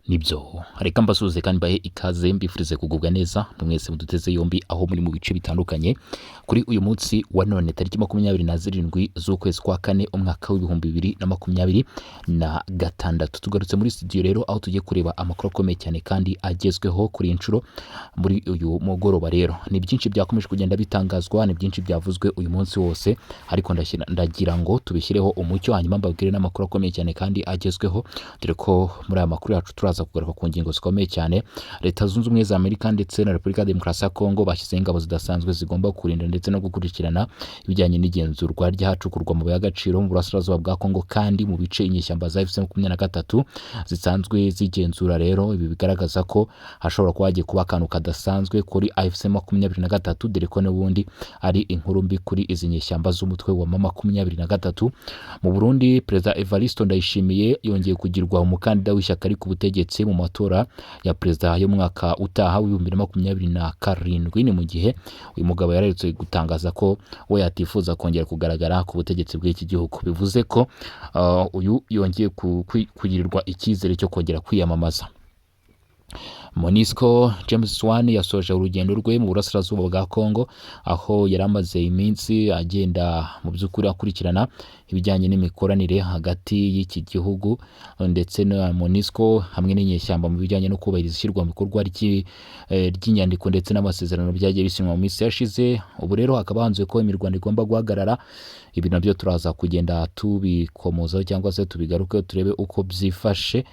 Nibyo reka mbasuhuze kandi bahe ikaze mbifurize kugubwa neza mwese muduteze yombi aho muri mu bice bitandukanye kuri uyu munsi wa none tariki 27 z'ukwezi kwa kane umwaka w'ibihumbi 2026 tugarutse muri studio rero aho tugiye kureba amakuru akomeye cyane kandi agezweho kuri inshuro muri uyu mugoroba. Rero ni byinshi byakomeje kugenda bitangazwa, ni byinshi byavuzwe uyu munsi wose, ariko ndagira ngo tubishyireho umucyo hanyuma mbabwire n'amakuru akomeye cyane kandi agezweho, dore ko muri aya makuru yacu turaza kugaruka ku ngingo zikomeye cyane. Leta Zunze Ubumwe za Amerika ndetse na Repubulika ya Demokarasi ya Kongo bashyizeho ingabo zidasanzwe zigomba kurinda ndetse no gukurikirana ibijyanye n'igenzurwa ry'ahacukurwa mu y'agaciro mu burasirazuba bwa Kongo kandi mu bice inyeshyamba za FC23 zisanzwe zigenzura. Rero ibi bigaragaza ko hashobora kuba hagiye kuba akantu kadasanzwe kuri FC23, dore ko n'ubundi ari inkuru mbi kuri izi nyeshyamba z'umutwe wa M23. Mu Burundi Perezida Evariste Ndayishimiye yongeye kugirwa umukandida w'ishyaka ari ku butegetsi mu matora ya perezida y'umwaka utaha w'2027. Ni mu gihe uyu mugabo yararetse gutangaza ko we yatifuza kongera kugaragara ku butegetsi bw'iki gihugu. Bivuze ko uyu yongeye kugirirwa icyizere cyo kongera kwiyamamaza. Monisco James Swan yasoje urugendo rwe mu burasirazuba bwa Kongo, aho yaramaze iminsi agenda mu by'ukuri akurikirana ibijyanye n'imikoranire hagati y'iki gihugu ndetse na Monisco hamwe n'inyeshyamba mu bijyanye no kubahiriza ishyirwa mu bikorwa ry'inyandiko ndetse n'amasezerano byagiye bisinywa mu minsi yashize. Ubu rero hakaba hanzuwe ko imirwano igomba guhagarara. Ibi nabyo turaza kugenda tubikomozaho cyangwa se tubigaruke turebe uko byifashe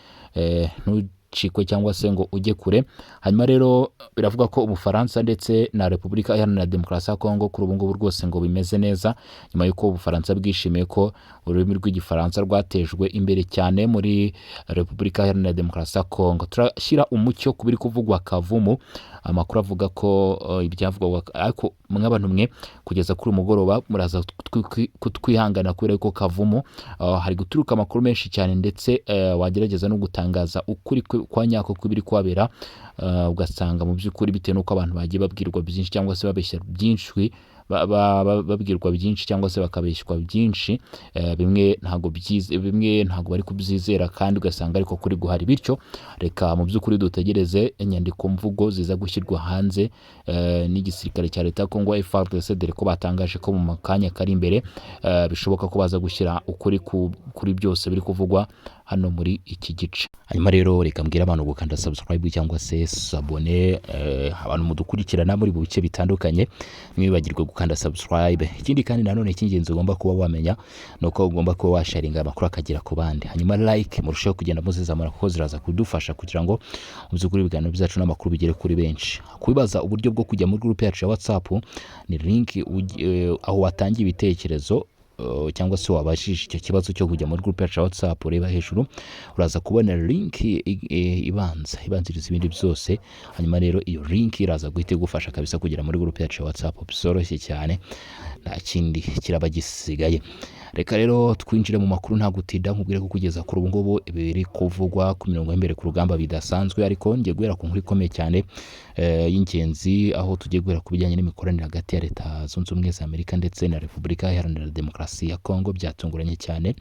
chiko cyangwa se ngo ujye kure. Hanyuma rero biravuga ko Ubufaransa ndetse na Repubulika Iharanira Demokarasi ya Kongo kuri ubu ngubu rwose ngo bimeze neza, nyuma y'uko Ubufaransa bwishimiye ko ururimi rw'igifaransa rwatejwe imbere cyane muri Repubulika Iharanira Demokarasi ya Kongo. Turashyira umucyo kubiri kuvugwa Kavumu, amakuru avuga ko ibyavugwa ariko mw'abantu mwe kugeza kuri umugoroba muraza kutwihangana kubera ko Kavumu hari guturuka amakuru menshi cyane ndetse wagerageza no gutangaza ukuri kwa nyako kubiri kwabera, ugasanga mu by'ukuri bitewe n'uko abantu bagiye babwirwa byinshi cyangwa se babeshya byinshi, babwirwa byinshi cyangwa se bakabeshywa byinshi, bimwe ntago bari kubyizera kandi ugasanga ariko kuri guhari. Bityo reka mu by'ukuri dutegereze inyandiko mvugo ziza gushyirwa hanze n'igisirikare cya leta ya Kongo FARDC, dore ko batangaje ko mu makanya kari imbere bishoboka ko baza gushyira ukuri kuri byose biri kuvugwa hano muri iki gice. Hanyuma rero reka mbwira abantu gukanda subscribe cyangwa se sabone, abantu mudukurikirana muri mu bice bitandukanye mwibagirwe gukanda subscribe. Ikindi kandi nanone cy'ingenzi ugomba kuba wamenya nuko ugomba kuba washaringa amakuru akagera ku bandi. Hanyuma like murushaho kugenda muzizamura kuko ziraza kudufasha kugira ngo mubyukuri ibiganiro byacu n'amakuru bigere kuri benshi. Kubibaza uburyo bwo kujya muri group yacu ya WhatsApp ni link aho watangiye ibitekerezo cyangwa se wabashije icyo kibazo cyo kujya muri group yacu ya WhatsApp. Ureba hejuru uraza kubona link ibanziriza ibindi byose. Hanyuma rero iyo link iraza guhita igufasha kabisa kugera muri group yacu ya WhatsApp byoroshye cyane, nta kindi kiraba gisigaye. Reka rero twinjire mu makuru nta gutinda, nkubwire ko kugeza kuri ubu ngubu biri kuvugwa ku mirongo y'imbere ku rugamba bidasanzwe, ariko ngiye guhera ku nkuru ikomeye cyane y'ingenzi, aho tugiye guhera ku bijyanye n'imikoranire hagati ya Leta Zunze Ubumwe za Amerika ndetse na Repubulika Iharanira Demokarasi ya Kongo. Byatunguranye cyane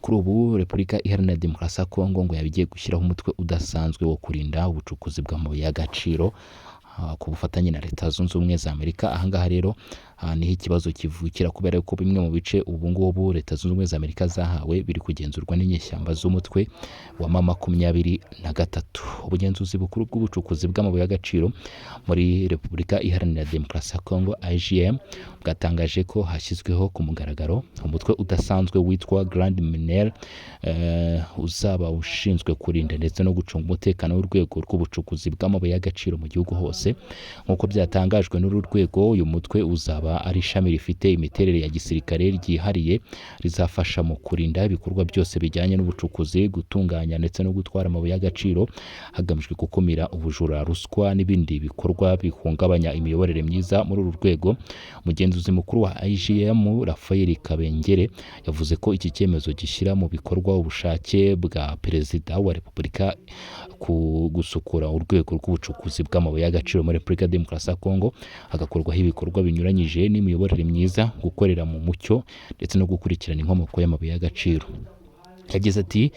kuri ubu Repubulika Iharanira Demokarasi ya Kongo ngo yabigiye gushyiraho umutwe udasanzwe wo kurinda ubucukuzi bw'amabuye y'agaciro ku bufatanye na Leta Zunze Ubumwe za Amerika. Ahangaha rero niho ikibazo kivukira kubera ko bimwe mu bice ubu ngubu Leta Zunze Ubumwe za Amerika zahawe biri kugenzurwa n'inyeshyamba z'umutwe wa M23. Ubugenzuzi bukuru bw'ubucukuzi bw'amabuye y'agaciro muri Repubulika Iharanira Demokarasi ya Kongo IGM bwatangaje ko hashyizweho ku mugaragaro umutwe udasanzwe witwa Grand Miner, uzaba ushinzwe kurinda ndetse no gucunga umutekano w'urwego rw'ubucukuzi bw'amabuye y'agaciro mu gihugu hose. Nk'uko byatangajwe n'uru rwego, uyu mutwe uzaba ari ishami rifite imiterere ya gisirikare ryihariye rizafasha mu kurinda ibikorwa byose bijyanye n'ubucukuzi, gutunganya ndetse no gutwara amabuye y'agaciro hagamijwe gukumira ubujura, ruswa n'ibindi bikorwa bihungabanya imiyoborere myiza muri uru rwego. Umugenzuzi mukuru wa IGM Raphael Kabengere yavuze ko iki cyemezo gishyira mu bikorwa ubushake bwa Perezida wa Repubulika ku gusukura urwego rw'ubucukuzi bw'amabuye y'agaciro muri Repubulika ya Demokarasi ya Kongo, hagakorwaho ibikorwa binyuranyije n'imiyoborere myiza, gukorera mu mucyo ndetse no gukurikirana inkomoko y'amabuye y'agaciro. yagize ati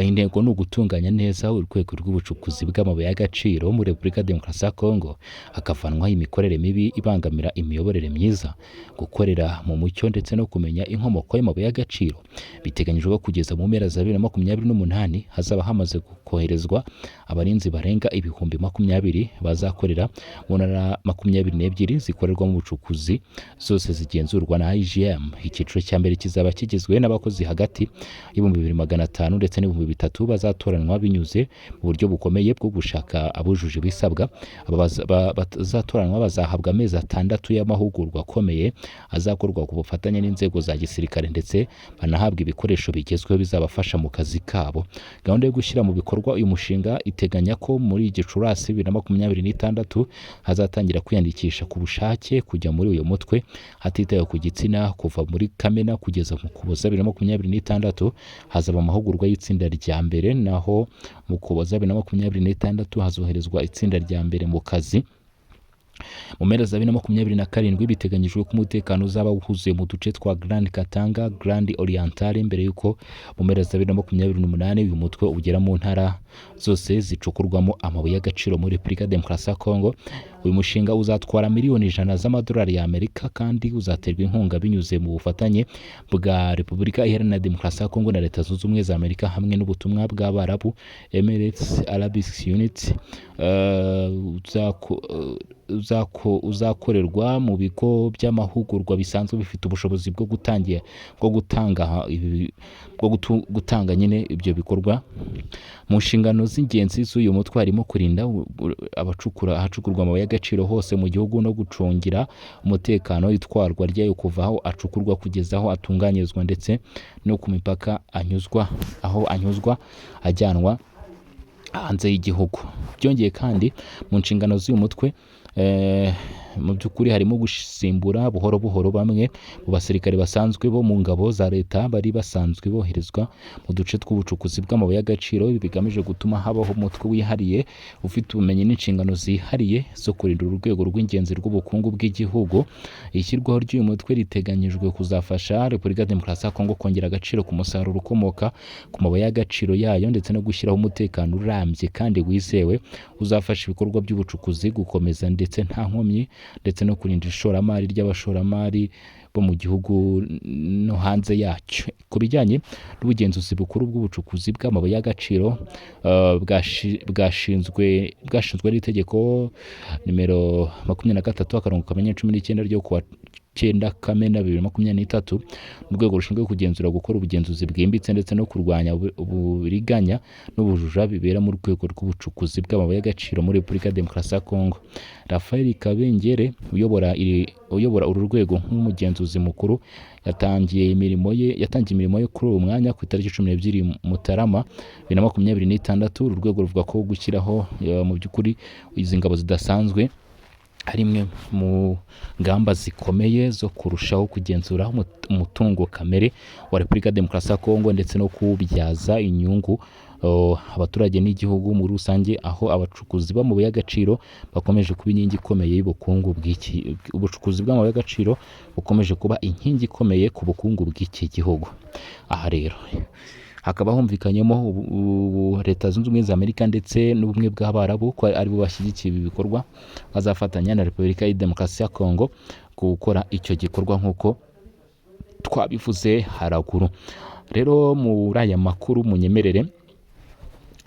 intego ni ugutunganya neza urwego rw'ubucukuzi bw'amabuye y'agaciro muri Repubulika ya Demokarasi ya Kongo hakavanwaho imikorere mibi ibangamira imiyoborere myiza, gukorera mu mucyo ndetse no kumenya inkomoko y'amabuye y'agaciro. Biteganyijwe ko kugeza mu mpera za 2028 hazaba hamaze koherezwa abarinzi barenga 20,000 bazakorera mu ntara 22 zikorerwamo ubucukuzi, zose zigenzurwa na IGM. Icyiciro cya mbere kizaba kigizwe n'abakozi hagati y'ibihumbi 2,500 ndetse n'ibihumbi 3,000 bazatoranwa binyuze mu buryo bukomeye bwo gushaka abujuje ibisabwa. Bazatoranwa bazahabwa amezi 6 y'amahugurwa akomeye azakorwa ku bufatanye n'inzego za gisirikare ndetse banahabwa ibikoresho bigezweho bizabafasha mu kazi kabo. Gahunda yo gushyira mu bikorwa uyu mushinga iteganya ko muri Gicurasi 2026 hazatangira kwiyandikisha ku bushake kujya muri uyu mutwe hatitawe ku gitsina. Kuva muri Kamena kugeza mu Ukuboza 2026 hazaba amahugurwa y'itsinda rya mbere, naho mu Ukuboza 2026 hazoherezwa itsinda rya mbere mu kazi. Mu mpera za 2027 biteganyijwe ko umutekano uzaba wuzuye mu duce twa Grand Katanga, Grand Oriental, mbere yuko mu mpera za 2028 uyu mutwe ugera mu ntara zose zicukurwamo amabuye y'agaciro muri Repubulika ya Demokarasi ya Kongo. Uyu mushinga uzatwara miliyoni 100 z'amadolari y'Amerika kandi uzaterwa inkunga binyuze mu bufatanye bwa Repubulika Iharanira Demokarasi ya Kongo na Leta Zunze Ubumwe za Amerika hamwe n'ubutumwa bw'Abarabu Emirates Arabic Unity. Uzakorerwa mu bigo by'amahugurwa bisanzwe bifite ubushobozi bwo gutanga nyine ibyo bikorwa. Mu nshingano z'ingenzi z'uyu mutwe harimo kurinda ahacukurwa amabuye y'agaciro hose mu gihugu no gucungira umutekano itwarwa ryayo kuva aho acukurwa kugeza aho atunganyirizwa ndetse no ku mipaka anyuzwa ajyanwa hanze y'igihugu. Byongeye kandi mu nshingano z'uyu mutwe mu by'ukuri harimo gusimbura buhoro buhoro bamwe mu basirikare basanzwe bo mu ngabo za leta bari basanzwe boherezwa mu duce tw'ubucukuzi bw'amabuye y'agaciro. Ibi bigamije gutuma habaho umutwe wihariye ufite ubumenyi n'inshingano zihariye zo kurinda urwego rw'ingenzi rw'ubukungu bw'igihugu. Ishyirwaho ry'uyu mutwe riteganyijwe kuzafasha Repubulika ya Demokarasi ya Kongo kongera agaciro ku musaruro ukomoka ku mabuye y'agaciro yayo ndetse no gushyiraho umutekano urambye kandi wizewe uzafasha ibikorwa by'ubucukuzi gukomeza ndetse nta nkomyi, ndetse no kurinda ishoramari ry'abashoramari bo mu gihugu no hanze yacyo. Ku bijyanye n'ubugenzuzi bukuru bw'ubucukuzi bw'amabuye y'agaciro bwashinzwe n'itegeko nimero 23/19 ryo kuwa 9 Kamena 2023, urwego rushinzwe kugenzura gukora ubugenzuzi bwimbitse ndetse no kurwanya uburiganya n'ubujura bibera mu rwego rw'ubucukuzi bw'amabuye y'agaciro muri Repubulika ya Demokarasi ya Kongo. Rafael Kabengere uyobora uru rwego nk'umugenzuzi mukuru yatangiye imirimo ye kuri uwo mwanya ku itariki 12 Mutarama 2026. Uru rwego ruvuga ko gushyiraho mu by'ukuri izi ngabo zidasanzwe ari imwe mu ngamba zikomeye zo kurushaho kugenzura umutungo kamere wa Repubulika ya Demokarasi ya Kongo ndetse no kuwubyaza inyungu abaturage n'igihugu muri rusange, aho abacukuzi b'amabuye y'agaciro bakomeje kuba inkingi ikomeye y'ubukungu ubucukuzi bw'amabuye y'agaciro bukomeje kuba inkingi ikomeye ku bukungu bw'iki gihugu. Aha rero hakaba humvikanyemo Leta Zunze Ubumwe za Amerika ndetse n'ubumwe bw'Abarabu ko aribo bashyigikiye ibi bikorwa bazafatanya na Repubulika ya Demokarasi ya Kongo gukora icyo gikorwa nk'uko twabivuze haraguru. Rero muri aya makuru munyemerere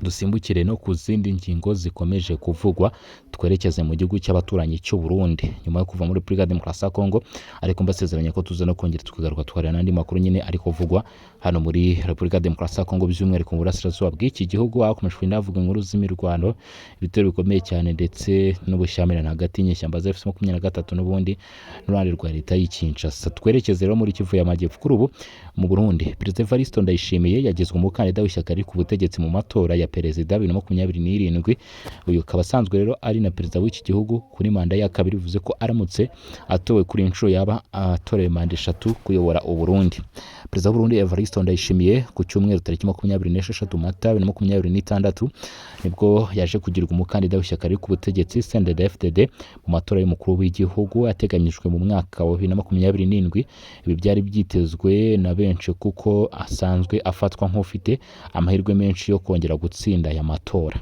dusimbukire no ku zindi ngingo zikomeje kuvugwa, twerekeze mu gihugu cy'abaturanyi cy'u Burundi nyuma yo kuva muri Repubulika ya Demokarasi ya Kongo, ariko mbasezeranya ko tuza no kongera tukagaruka twarana n'andi makuru nyine ariko vugwa hano muri Repubulika ya Demokarasi ya Kongo, by'umwihariko mu burasirazuba bw'iki gihugu hakomeje kunavuga inkuru z'imirwano, ibitero bikomeye cyane ndetse n'ubushyamirane hagati y'inyeshyamba za FCM23 n'ubundi n'uruhande rwa leta y'i Kinshasa. Twerekeze rero muri Kivu y'Amajyepfo. Kuri ubu mu Burundi Perezida Evariste Ndayishimiye yagizwe umukandida w'ishyaka riri ku butegetsi mu matora ya ya perezida 2027. Uyu akaba asanzwe rero ari na perezida w'iki gihugu kuri manda ya kabiri, bivuze ko aramutse atowe kuri inshuro yaba atorewe manda 3 kuyobora Uburundi. Perezida w'Uburundi Evariste Ndayishimiye ku cyumweru tariki 26 Mata 2026 nibwo yaje kugirwa umukandida w'ishyaka riri ku butegetsi CNDD-FDD mu matora y'umukuru w'igihugu ateganyijwe mu mwaka wa 2027. Ibi byari byitezwe na benshi kuko asanzwe afatwa nk'ufite amahirwe menshi yo kongera gutsinda aya matora.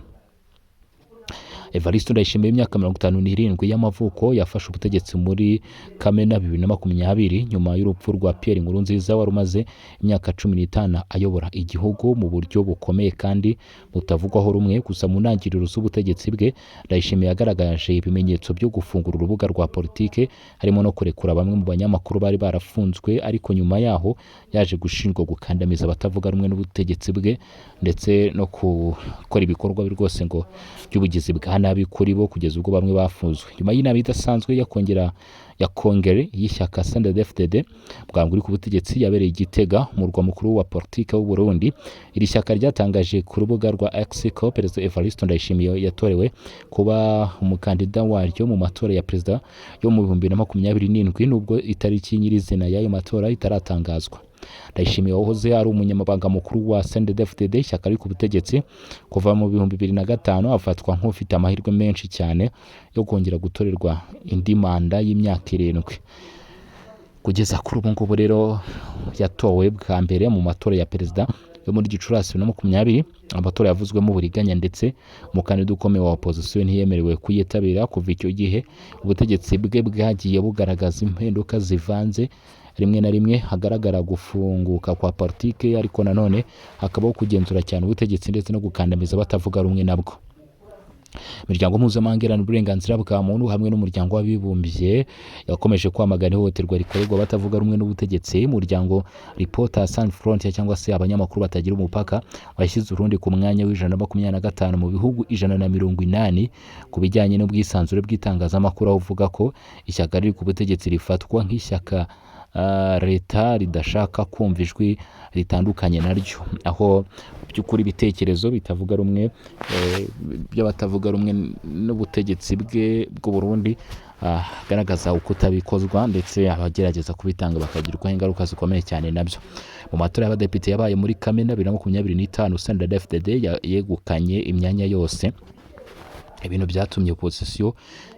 Evariste Ndayishimiye imyaka 57 y'amavuko yafashe ubutegetsi muri Kamena 2020 nyuma y'urupfu rwa Pierre Nkurunziza wari umaze imyaka 15 ayobora igihugu mu buryo bukomeye kandi butavugwaho rumwe. Gusa mu ntangiriro z'ubutegetsi bwe Ndayishimiye yagaragaje ibimenyetso byo gufungura urubuga rwa politike, harimo no kurekura bamwe mu banyamakuru bari barafunzwe, ariko nyuma yaho yaje gushinjwa gukandamiza abatavuga rumwe n'ubutegetsi bwe ndetse no gukora ibikorwa rwose ngo by'ubugizi bwa nabi kuri bo, kugeza ubwo bamwe bafuzwe. Nyuma y'inama idasanzwe ya kongere y'ishyaka CNDD-FDD bwangu uri ku butegetsi yabereye Gitega, umurwa mukuru wa politike w'u Burundi, iri shyaka ryatangaje ku rubuga rwa X ko Perezida Evariste Ndayishimiye yatorewe kuba umukandida waryo mu matora ya perezida yo mu 2027, nubwo itariki nyirizina y'ayo matora itaratangazwa. Ndayishimiye wahoze ari umunyamabanga mukuru wa CNDD-FDD ishyaka riri ku butegetsi kuva mu 2005 afatwa nk'ufite amahirwe menshi cyane yo kongera gutorerwa indi manda y'imyaka 7. Kugeza kuri ubu ngubu rero yatowe bwa mbere mu matora ya perezida yo muri Gicurasi 2020. Amatora yavuzwemo uburiganya ndetse umukandida ukomeye wa opposition ntiyemerewe kuyitabira. Kuva icyo gihe ubutegetsi bwe bwagiye bugaragaza impinduka zivanze, rimwe na rimwe hagaragara gufunguka kwa politike, ariko nanone hakabaho kugenzura cyane ubutegetsi ndetse no gukandamiza batavuga rumwe nabwo. Imiryango mpuzamahanga iharanira uburenganzira bwa muntu hamwe n'umuryango w'abibumbye yakomeje kwamagana ihohoterwa rikorerwa batavuga rumwe n'ubutegetsi. Umuryango Reporters Sans Frontières cyangwa se abanyamakuru batagira umupaka washyize Urundi ku mwanya w'125 mu bihugu 180 ku bijyanye n'ubwisanzure bw'itangazamakuru, aho uvuga ko ishyaka riri ku butegetsi rifatwa nk'ishyaka leta ridashaka kumva ijwi ritandukanye naryo, aho by'ukuri ibitekerezo bitavuga rumwe by'abatavuga rumwe n'ubutegetsi bw'u Burundi agaragaza uko utabikozwa ndetse abagerageza kubitanga bakagirwaho ingaruka zikomeye cyane nabyo. Mu matora y'abadepite yabaye muri Kamena 2025 CNDD-FDD yegukanye imyanya yose. Ibintu byatumye opposition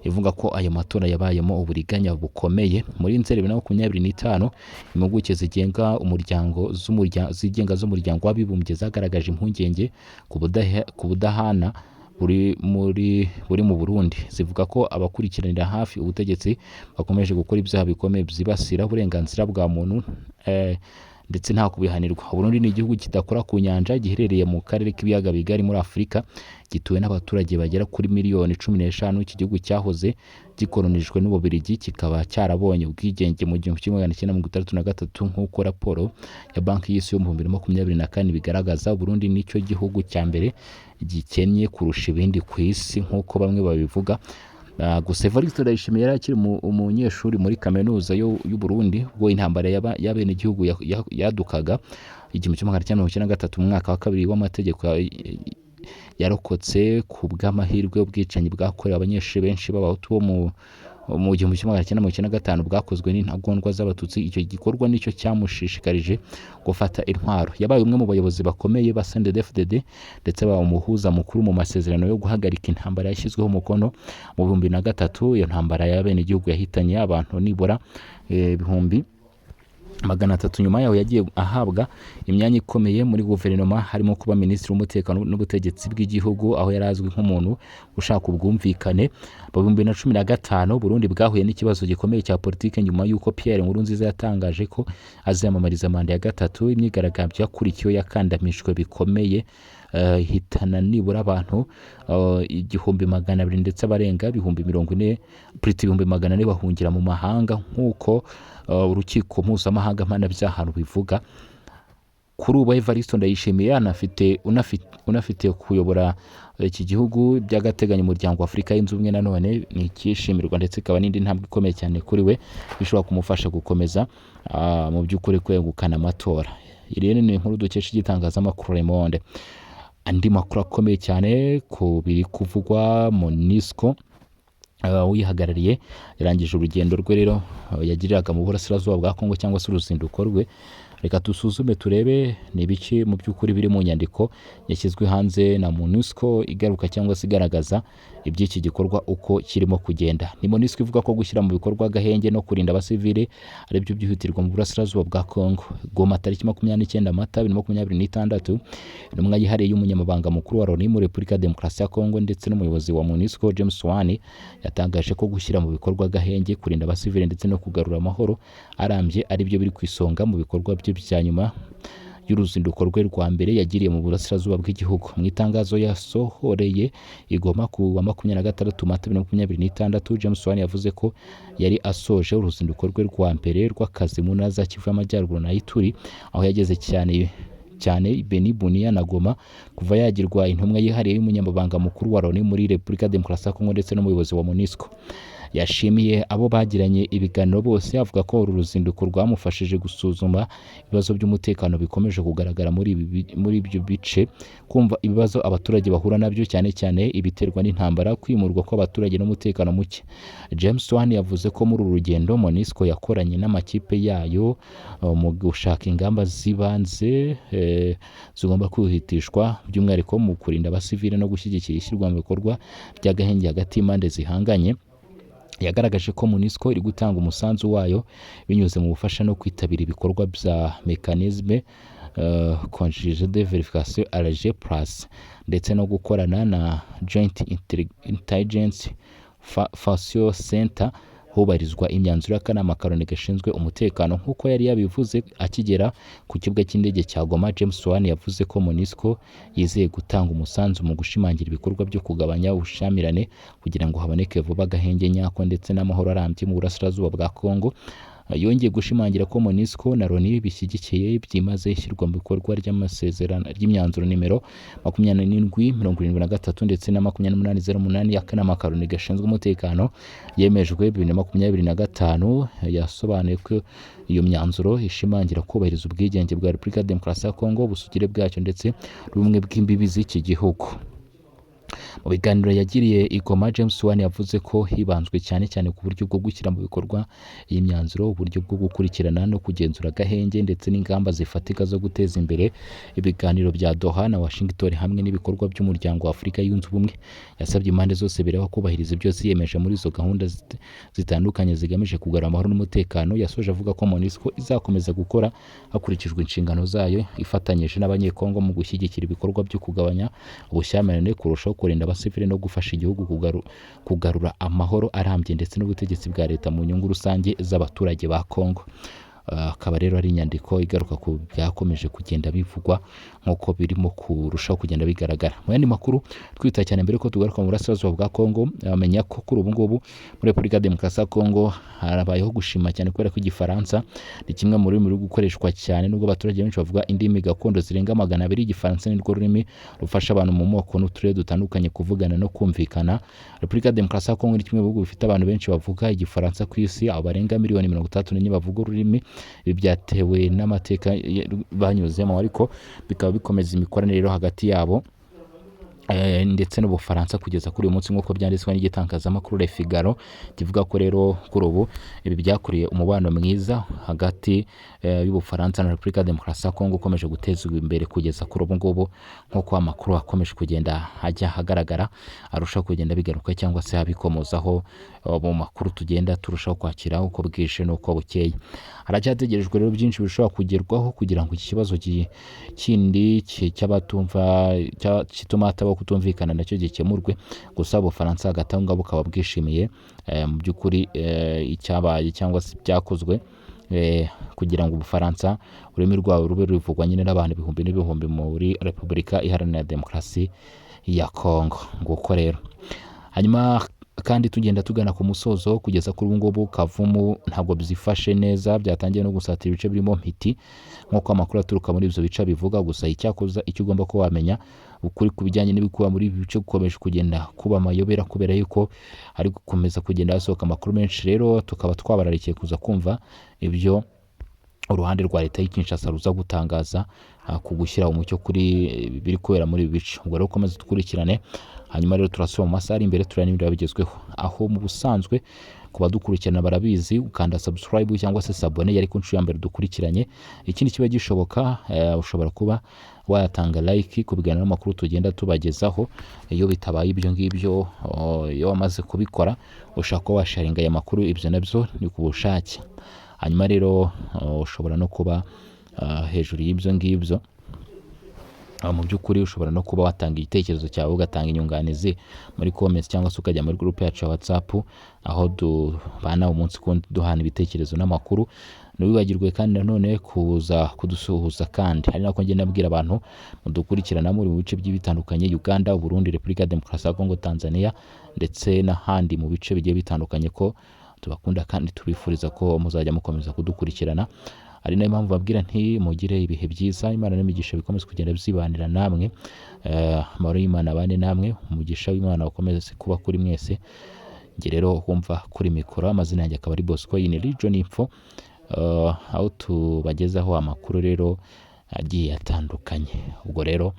ivuga ko ayo matora yabayemo uburiganya bukomeye. Muri Nzeri 2025 impuguke zigenga z'umuryango w'abibumbye zagaragaje impungenge ku budahana buri mu Burundi, zivuga ko abakurikiranira hafi ubutegetsi bakomeje gukora ibyaha bikomeye byibasira uburenganzira bwa muntu ndetse nta kubihanirwa. Burundi ni igihugu kidakora ku nyanja, giherereye mu karere k'ibiyaga bigari muri Afurika, gituwe n'abaturage bagera kuri miliyoni 15. Iki gihugu cyahoze gikolonijwe n'Ububiligi, kikaba cyarabonye ubwigenge mu 1963 nk'uko raporo ya Banki y'Isi yo mu 2024 bigaragaza. Burundi nicyo gihugu cya mbere gikennye kurusha ibindi ku isi nk'uko bamwe babivuga. Gusa Evariste Ndayishimiye yari akiri umunyeshuri muri kaminuza y'u Burundi ubwo intambara y'abene igihugu yadukaga 1993 mu mwaka wa kabiri w'amategeko yarokotse ku bw'amahirwe ubwicanyi bwakorewe abanyeshuri benshi b'abahutu bo mu 1995 bwakozwe n'intagondwa z'abatutsi. Icyo gikorwa nicyo cyamushishikarije gufata intwaro. Yabaye umwe mu bayobozi bakomeye ba CNDD-FDD ndetse aba umuhuza mukuru mu masezerano yo guhagarika intambara yashyizweho umukono mu 2003. Iyo ntambara y'abene igihugu yahitanye abantu nibura 300,000. Nyuma yaho yagiye ahabwa imyanya ikomeye muri guverinoma, harimo kuba minisitiri w'umutekano n'ubutegetsi bw'igihugu, aho yari azwi nk'umuntu ushaka ubwumvikane. Mu 2015 Burundi bwahuye n'ikibazo gikomeye cya politike nyuma y'uko Pierre Nkurunziza yatangaje ko aziyamamariza manda ya gatatu. Imyigaragambyo yakurikiyeho yakandamijwe bikomeye, hitana nibura abantu 1,200 ndetse abarenga 40,000 bahungira mu mahanga nk'uko urukiko mpuzamahanga mpanabyaha rubivuga. Kuri ubu Evariste Ndayishimiye unafite kuyobora iki gihugu by'agateganyo umuryango wa Afurika y'Unze Ubumwe, nanone ni ikishimirwa ndetse ikaba n'indi ntambwe ikomeye cyane kuri we bishobora kumufasha gukomeza mu by'ukuri kwegukana amatora. Iri ni inkuru dukesha igitangazamakuru Le Monde. andi makuru akomeye cyane ku biri kuvugwa MONUSCO uyihagarariye yarangije urugendo rwe rero yagiriraga mu burasirazuba bwa Kongo cyangwa se uruzinduko rwe. Reka dusuzume turebe ni ibiki mu by'ukuri biri mu nyandiko yashyizwe hanze na MONUSCO igaruka cyangwa se igaragaza iby'iki gikorwa uko kirimo kugenda. Ni MONUSCO ivuga ko gushyira mu bikorwa agahenge no kurinda abasivile ari byo byihutirwa mu burasirazuba bwa Kongo. Goma tariki 29 Mata 2026 intumwa yihariye y'umunyamabanga mukuru wa Loni muri Repubulika ya Demokarasi ya Kongo ndetse n'umuyobozi wa MONUSCO James Wan yatangaje ko gushyira mu bikorwa agahenge kurinda abasivile ndetse no kugarura amahoro arambye ari byo biri ku isonga mu bikorwa bya nyuma y'uruzinduko rwe rwa mbere yagiriye mu burasirazuba bw'igihugu. Mu itangazo yasohoreye igoma ku wa 26 Mata 2026 James Wan yavuze ko yari asoje uruzinduko rwe rwa mbere rw'akazi mu ntara za Kivu y'Amajyaruguru na Ituri, aho yageze cyane Beni, Bunia na Goma kuva yagirwa intumwa yihariye y'umunyamabanga mukuru wa Loni muri Repubulika ya Demokarasi ya Kongo ndetse n'umuyobozi wa MONUSCO. Yashimiye abo bagiranye ibiganiro bose avuga ko uru ruzinduko rwamufashije gusuzuma ibibazo by'umutekano bikomeje kugaragara muri ibyo bice, kumva ibibazo abaturage bahura nabyo cyane cyane ibiterwa n'intambara, kwimurwa kw'abaturage n'umutekano muke. James Wan yavuze ko muri uru rugendo MONUSCO yakoranye n'amakipe yayo mu gushaka ingamba zibanze zigomba kwihutishwa by'umwihariko mu kurinda abasivile no gushyigikira ishyirwa mu bikorwa by'agahenge hagati y'impande zihanganye. Yagaragaje ko MONUSCO iri gutanga umusanzu wayo binyuze mu bufasha no kwitabira ibikorwa bya mécanisme conjugé de vérification RG+ ndetse no gukorana na Joint Intelligence Faction Center hubarizwa imyanzuro y'akanama Karoni gashinzwe umutekano. Nk'uko yari yabivuze akigera ku kibuga cy'indege cya Goma, James Wan yavuze ko MONUSCO yizeye gutanga umusanzu mu gushimangira ibikorwa byo kugabanya ubushamirane kugira ngo haboneke vuba agahenge nyako ndetse n'amahoro arambye mu burasirazuba bwa Kongo. Yongeye gushimangira ko MONUSCO na Loni bishyigikiye byimaze ishyirwa mu bikorwa ry'amasezerano ry'imyanzuro nimero 2773 ndetse na 2808 y'akanama Karoni gashinzwe umutekano yemejwe 2025. Yasobanuye ko iyo myanzuro ishimangira kubahiriza ubwigenge bwa Repubulika ya Demokarasi ya Kongo, ubusugire bwacyo ndetse n'ubumwe bw'imbibi z'iki gihugu. Mu biganiro yagiriye igoma, James Wan yavuze ko hibanzwe cyane ku buryo bwo gushyira mu bikorwa iyi myanzuro, uburyo bwo gukurikirana no kugenzura agahenge ndetse n'ingamba zifatika zo guteza imbere ibiganiro bya Doha na Washington hamwe n'ibikorwa by'umuryango wa Afurika yunze ubumwe. Yasabye impande zose bireba kubahiriza ibyo ziyemeje muri izo gahunda zitandukanye zigamije kugarura amahoro n'umutekano. Yasoje avuga ko MONUSCO izakomeza gukora hakurikijwe inshingano zayo ifatanyije n'abanyekongo mu gushyigikira ibikorwa byo kugabanya ubushyamirane, kurushaho kurinda abasivile no gufasha igihugu kugarura amahoro arambye ndetse n'ubutegetsi bwa leta mu nyungu rusange z'abaturage ba Kongo. Akaba rero ari inyandiko igaruka ku byakomeje kugenda bivugwa nk'uko birimo kurushaho kugenda bigaragara. Mu yandi makuru twita cyane mbere ko tugaruka mu burasirazuba bwa Kongo, amenya ko kuri ubu ngubu muri Repubulika ya Demokarasi ya Kongo harabayeho gushima cyane kubera ko igifaransa ni kimwe mu rurimi ruri gukoreshwa cyane, nubwo abaturage benshi bavuga indimi gakondo zirenga 200. Igifaransa ni rwo rurimi rufasha abantu mu moko n'uturere dutandukanye kuvugana no kumvikana. Repubulika ya Demokarasi ya Kongo ni kimwe mu bihugu bifite abantu benshi bavuga igifaransa ku isi, abo barenga 34,000,000 bavuga ururimi. Ibi byatewe n'amateka banyuzemo, ariko bikaba bikomeza imikoranire hagati yabo ndetse n'Ubufaransa kugeza kuri uyu munsi nk'uko byanditswe n'igitangazamakuru Le Figaro kivuga ko rero kuri ubu ibi byakuriye umubano mwiza hagati y'Ubufaransa na Repubulika ya Demokarasi ya Kongo ukomeje gutezwa imbere kugeza kuri ubu ngubu, nk'uko amakuru akomeje kugenda ajya ahagaragara arushaho kugenda bigaruka cyangwa se abikomozaho mu makuru tugenda turushaho kwakira uko bwije n'uko bukeye. Haracyategerejwe rero byinshi bishobora kugerwaho kugira ngo iki kibazo kindi cy'abatumva kituma hatabaho kutumvikana nacyo gikemurwe. Gusa Ubufaransa hagati aho ngabo bukaba bwishimiye mu by'ukuri icyabaye cyangwa se byakozwe kugira ngo Ubufaransa ururimi rwabo rube ruvugwa nyine n'abantu ibihumbi n'ibihumbi muri Repubulika Iharanira Demokarasi ya Kongo. Nguko rero hanyuma kandi tugenda tugana ku musozo kugeza kuri ubu ngubu Kavumu ntabwo byifashe neza, byatangiye no gusatira ibice birimo Mpiti nk'uko amakuru aturuka muri ibyo bice bivuga. Gusa icyakoza icyo ugomba ko wamenya ukuri ku bijyanye n'ibikuba muri ibi bice gukomeje kugenda kuba amayobera kubera yuko ari gukomeza kugenda hasohoka amakuru menshi. Rero tukaba twabararikiye kuza kumva ibyo uruhande rwa leta y'Kinshasa ruza gutangaza kugushyira umucyo kuri biri kubera muri ibi bice. Ubwo rero komeza dukurikirane, hanyuma rero turasubira mu masaha ari imbere tureba n'ibindi bigezweho. Aho mu busanzwe ku badukurikirana barabizi, ukanda subscribe cyangwa se sabone yari ku nshuro ya mbere dukurikiranye. Ikindi kiba gishoboka, ushobora kuba watanga like ku biganiro n'amakuru tugenda tubagezaho. Iyo bitabaye ibyo ngibyo, iyo wamaze kubikora ushaka ko washaringa aya makuru, ibyo nabyo ni ku bushake. Hanyuma rero ushobora no kuba hejuru y'ibyo ngibyo, mu by'ukuri ushobora no kuba watanga igitekerezo cyawe, ugatanga inyunganizi muri comments cyangwa se ukajya muri group yacu ya WhatsApp, aho dubana umunsi kundi duhana ibitekerezo n'amakuru. Ntiwibagirwe kandi nanone kuza kudusuhuza, kandi hari nako ngenda nabwira abantu mudukurikirana muri mu bice bitandukanye, Uganda, Burundi, Repubulika ya Demokarasi ya Kongo, Tanzania ndetse n'ahandi mu bice bigiye bitandukanye, ko tubakunda kandi tubifuriza ko muzajya mukomeza kudukurikirana. Ari nayo mpamvu babwira nti mugire ibihe byiza, Imana n'imigisha bikomeze kugenda byibanira namwe, amahoro y'Imana abane namwe, umugisha w'Imana ukomeze kuba kuri mwese. Nge rero wumva kuri mikoro, amazina yanjye akaba ari Bosco, iyi ni Region Info, aho tubagezaho amakuru rero agiye atandukanye. Ubwo rero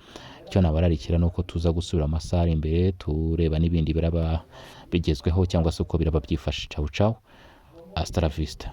icyo nabararikira nuko tuza gusubira amasaha ari imbere tureba n'ibindi biraba bigezweho cyangwa se uko biraba byifashe. Ciao ciao, hasta la vista.